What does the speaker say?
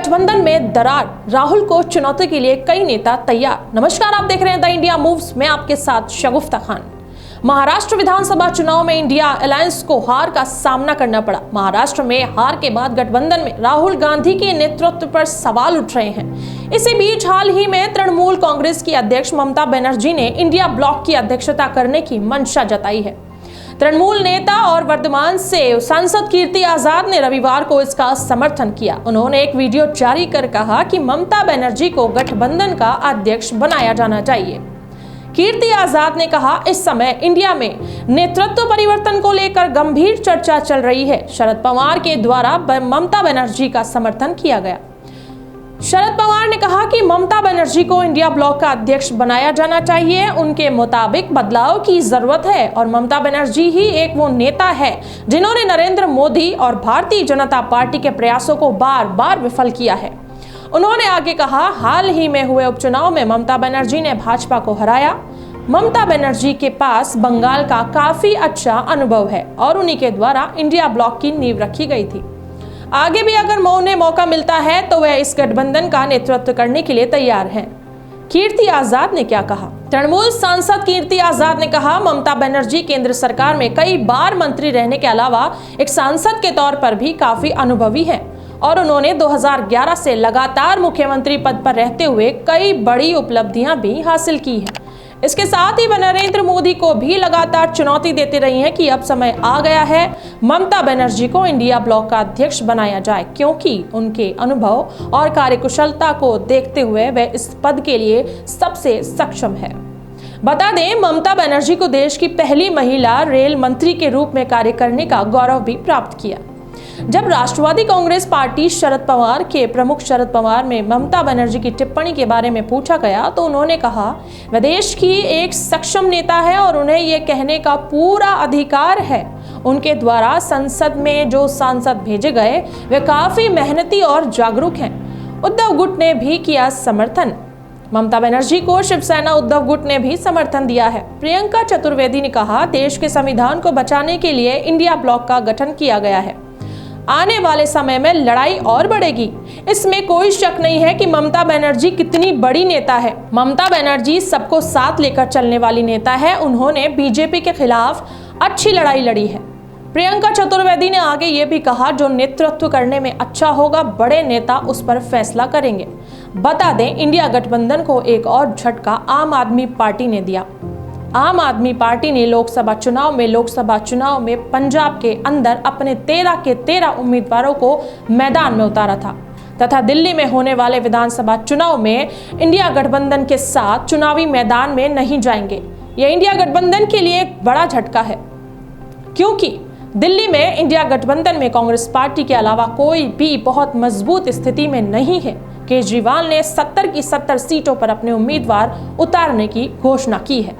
गठबंधन में दरार, राहुल को चुनौती के लिए कई नेता तैयार। नमस्कार, आप देख रहे हैं द इंडिया मूव्स में आपके साथ शगुफ्ता खान। महाराष्ट्र विधानसभा चुनाव में इंडिया अलायंस को हार का सामना करना पड़ा। महाराष्ट्र में हार के बाद गठबंधन में राहुल गांधी के नेतृत्व पर सवाल उठ रहे हैं। इसी बीच हाल ही में तृणमूल कांग्रेस की अध्यक्ष ममता बनर्जी ने इंडिया ब्लॉक की अध्यक्षता करने की मंशा जताई है। तृणमूल नेता और वर्धमान से सांसद कीर्ति आजाद ने रविवार को इसका समर्थन किया। उन्होंने एक वीडियो जारी कर कहा कि ममता बनर्जी को गठबंधन का अध्यक्ष बनाया जाना चाहिए। कीर्ति आजाद ने कहा, इस समय इंडिया में नेतृत्व परिवर्तन को लेकर गंभीर चर्चा चल रही है। शरद पवार के द्वारा ममता बनर्जी का समर्थन किया गया। शरद पवार ने कहा कि ममता बनर्जी को इंडिया ब्लॉक का अध्यक्ष बनाया जाना चाहिए। उनके मुताबिक बदलाव की जरूरत है और ममता बनर्जी ही एक वो नेता है जिन्होंने नरेंद्र मोदी और भारतीय जनता पार्टी के प्रयासों को बार बार विफल किया है। उन्होंने आगे कहा, हाल ही में हुए उपचुनाव में ममता बनर्जी ने भाजपा को हराया। ममता बनर्जी के पास बंगाल का काफी अच्छा अनुभव है और उन्हीं के द्वारा इंडिया ब्लॉक की नींव रखी गई थी। आगे भी अगर उन्हें मौका मिलता है तो वह इस गठबंधन का नेतृत्व करने के लिए तैयार हैं। कीर्ति आजाद ने क्या कहा? तृणमूल सांसद कीर्ति आजाद ने कहा, ममता बनर्जी केंद्र सरकार में कई बार मंत्री रहने के अलावा एक सांसद के तौर पर भी काफी अनुभवी हैं और उन्होंने 2011 से लगातार मुख्यमंत्री पद पर रहते हुए कई बड़ी उपलब्धियां भी हासिल की हैं। इसके साथ ही वह नरेंद्र मोदी को भी लगातार चुनौती देते रही हैं कि अब समय आ गया है ममता बनर्जी को इंडिया ब्लॉक का अध्यक्ष बनाया जाए, क्योंकि उनके अनुभव और कार्यकुशलता को देखते हुए वह इस पद के लिए सबसे सक्षम है। बता दें, ममता बनर्जी को देश की पहली महिला रेल मंत्री के रूप में कार्य करने का गौरव भी प्राप्त किया। जब राष्ट्रवादी कांग्रेस पार्टी शरद पवार के प्रमुख शरद पवार में ममता बनर्जी की टिप्पणी के बारे में पूछा गया तो उन्होंने कहा, वह देश की एक सक्षम नेता है और उन्हें यह कहने का पूरा अधिकार है। उनके द्वारा संसद में जो सांसद भेजे गए वे काफी मेहनती और जागरूक हैं। उद्धव गुट ने भी किया समर्थन। ममता बनर्जी को शिवसेना उद्धव गुट ने भी समर्थन दिया है। प्रियंका चतुर्वेदी ने कहा, देश के संविधान को बचाने के लिए इंडिया ब्लॉक का गठन किया गया है। आने वाले समय में लड़ाई और बढ़ेगी, इसमें कोई शक नहीं है कि ममता बनर्जी कितनी बड़ी नेता है। ममता बनर्जी सबको साथ लेकर चलने वाली नेता है। उन्होंने बीजेपी के खिलाफ अच्छी लड़ाई लड़ी है। प्रियंका चतुर्वेदी ने आगे ये भी कहा, जो नेतृत्व करने में अच्छा होगा बड़े नेता उस पर फैसला करेंगे। बता दें, इंडिया गठबंधन को एक और झटका आम आदमी पार्टी ने दिया। आम आदमी पार्टी ने लोकसभा चुनाव में पंजाब के अंदर अपने 13 के 13 उम्मीदवारों को मैदान में उतारा था तथा दिल्ली में होने वाले विधानसभा चुनाव में इंडिया गठबंधन के साथ चुनावी मैदान में नहीं जाएंगे। यह इंडिया गठबंधन के लिए एक बड़ा झटका है, क्योंकि दिल्ली में इंडिया गठबंधन में कांग्रेस पार्टी के अलावा कोई भी बहुत मजबूत स्थिति में नहीं है। केजरीवाल ने 70 की 70 सीटों पर अपने उम्मीदवार उतारने की घोषणा की है।